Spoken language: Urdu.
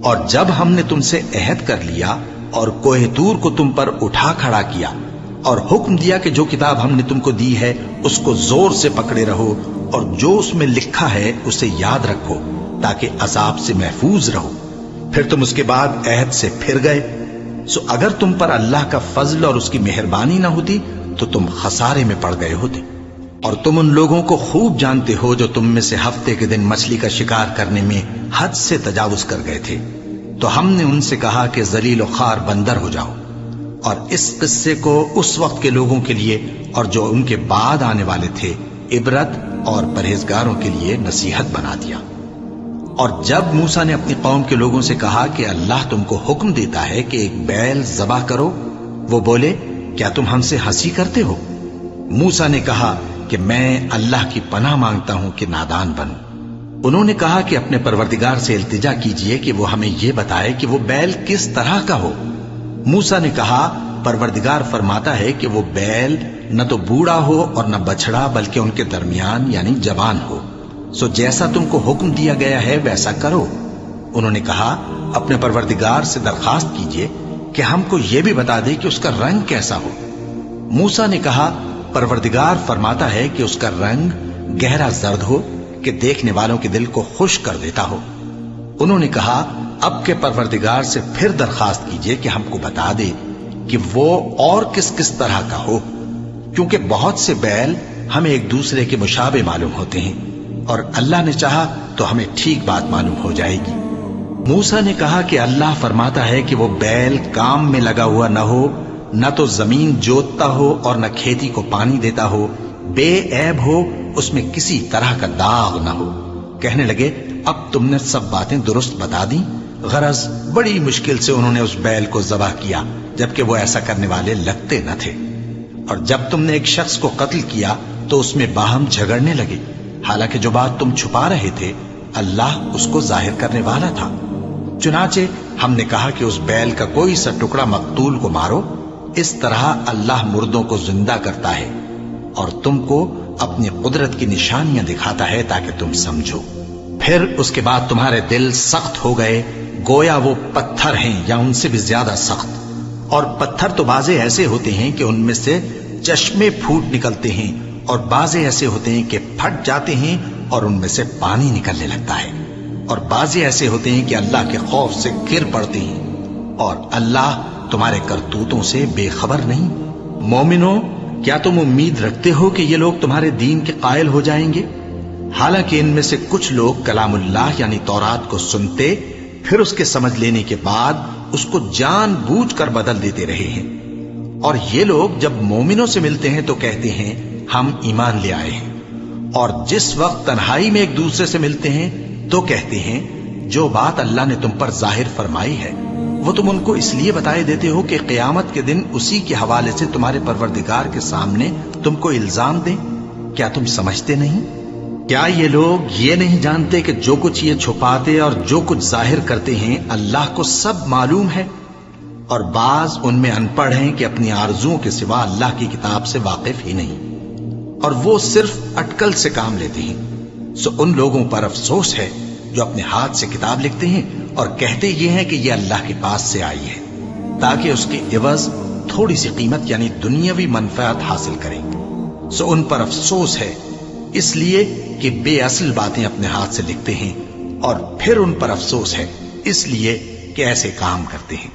اور جب ہم نے تم سے عہد کر لیا اور کوہ طور کو تم پر اٹھا کھڑا کیا اور حکم دیا کہ جو کتاب ہم نے تم کو دی ہے اس کو زور سے پکڑے رہو اور جو اس میں لکھا ہے اسے یاد رکھو تاکہ عذاب سے محفوظ رہو، پھر تم اس کے بعد عہد سے پھر گئے، سو اگر تم پر اللہ کا فضل اور اس کی مہربانی نہ ہوتی تو تم خسارے میں پڑ گئے ہوتے۔ اور تم ان لوگوں کو خوب جانتے ہو جو تم میں سے ہفتے کے دن مچھلی کا شکار کرنے میں حد سے تجاوز کر گئے تھے، تو ہم نے ان سے کہا کہ ذلیل و خوار بندر ہو جاؤ، اور اس قصے کو اس وقت کے لوگوں کے لیے اور جو ان کے بعد آنے والے تھے عبرت اور پرہیزگاروں کے لیے نصیحت بنا دیا۔ اور جب موسیٰ نے اپنی قوم کے لوگوں سے کہا کہ اللہ تم کو حکم دیتا ہے کہ ایک بیل ذبح کرو، وہ بولے کیا تم ہم سے ہنسی کرتے ہو؟ موسیٰ نے کہا کہ میں اللہ کی پناہ مانگتا ہوں کہ نادان بنوں۔ انہوں نے کہا کہ اپنے پروردگار سے التجا کیجئے کہ وہ ہمیں یہ بتائے کہ وہ بیل کس طرح کا ہو۔ موسیٰ نے کہا پروردگار فرماتا ہے کہ وہ بیل نہ تو بوڑھا ہو اور نہ بچڑا بلکہ ان کے درمیان یعنی جوان ہو، سو جیسا تم کو حکم دیا گیا ہے ویسا کرو۔ انہوں نے کہا اپنے پروردگار سے درخواست کیجئے کہ ہم کو یہ بھی بتا دے کہ اس کا رنگ کیسا ہو۔ موسیٰ نے کہا پروردگار فرماتا ہے کہ اس کا رنگ گہرا زرد ہو کہ دیکھنے والوں کے دل کو خوش کر دیتا ہو۔ انہوں نے کہا اب کے پروردگار سے پھر درخواست کیجئے کہ ہم کو بتا دے کہ وہ اور کس کس طرح کا ہو، کیونکہ بہت سے بیل ہمیں ایک دوسرے کے مشابہ معلوم ہوتے ہیں، اور اللہ نے چاہا تو ہمیں ٹھیک بات معلوم ہو جائے گی۔ موسیٰ نے کہا کہ اللہ فرماتا ہے کہ وہ بیل کام میں لگا ہوا نہ ہو، نہ تو زمین جوتتا ہو اور نہ کھیتی کو پانی دیتا ہو، بے عیب ہو، اس میں کسی طرح کا داغ نہ ہو۔ کہنے لگے اب تم نے سب باتیں درست بتا دیں۔ غرض بڑی مشکل سے انہوں نے اس بیل کو ذبح کیا جبکہ وہ ایسا کرنے والے لگتے نہ تھے۔ اور جب تم نے ایک شخص کو قتل کیا تو اس میں باہم جھگڑنے لگے، حالانکہ جو بات تم چھپا رہے تھے اللہ اس کو ظاہر کرنے والا تھا۔ چنانچہ ہم نے کہا کہ اس بیل کا کوئی سا ٹکڑا مقتول کو مارو، اس طرح اللہ مردوں کو زندہ کرتا ہے اور تم کو اپنی قدرت کی نشانیاں دکھاتا ہے تاکہ تم سمجھو۔ پھر اس کے بعد تمہارے دل سخت ہو گئے گویا وہ پتھر ہیں یا ان سے بھی زیادہ سخت، اور پتھر تو بعضے ایسے ہوتے ہیں کہ ان میں سے چشمے پھوٹ نکلتے ہیں، اور بعضے ایسے ہوتے ہیں کہ پھٹ جاتے ہیں اور ان میں سے پانی نکلنے لگتا ہے، اور بعضے ایسے ہوتے ہیں کہ اللہ کے خوف سے گر پڑتے ہیں، اور اللہ تمہارے کرتوتوں سے بے خبر نہیں۔ مومنو کیا تم امید رکھتے ہو کہ یہ لوگ تمہارے دین کے قائل ہو جائیں گے؟ حالانکہ ان میں سے کچھ لوگ کلام اللہ یعنی تورات کو سنتے پھر اس کے سمجھ لینے کے بعد اس کو جان بوجھ کر بدل دیتے رہے ہیں، اور یہ لوگ جب مومنوں سے ملتے ہیں تو کہتے ہیں ہم ایمان لے آئے ہیں، اور جس وقت تنہائی میں ایک دوسرے سے ملتے ہیں تو کہتے ہیں جو بات اللہ نے تم پر ظاہر فرمائی ہے وہ تم ان کو اس لیے بتائے دیتے ہو کہ قیامت کے دن اسی کے حوالے سے تمہارے پروردگار کے سامنے تم کو الزام دیں۔ کیا تم سمجھتے نہیں؟ کیا یہ لوگ یہ نہیں جانتے کہ جو کچھ یہ چھپاتے اور جو کچھ ظاہر کرتے ہیں اللہ کو سب معلوم ہے؟ اور بعض ان میں ان پڑھ ہیں کہ اپنی آرزوؤں کے سوا اللہ کی کتاب سے واقف ہی نہیں، اور وہ صرف اٹکل سے کام لیتے ہیں۔ سو ان لوگوں پر افسوس ہے جو اپنے ہاتھ سے کتاب لکھتے ہیں اور کہتے یہ ہیں کہ یہ اللہ کے پاس سے آئی ہے تاکہ اس کے عوض تھوڑی سی قیمت یعنی دنیاوی منفعت حاصل کریں۔ سو ان پر افسوس ہے اس لیے کہ بے اصل باتیں اپنے ہاتھ سے لکھتے ہیں، اور پھر ان پر افسوس ہے اس لیے کہ ایسے کام کرتے ہیں۔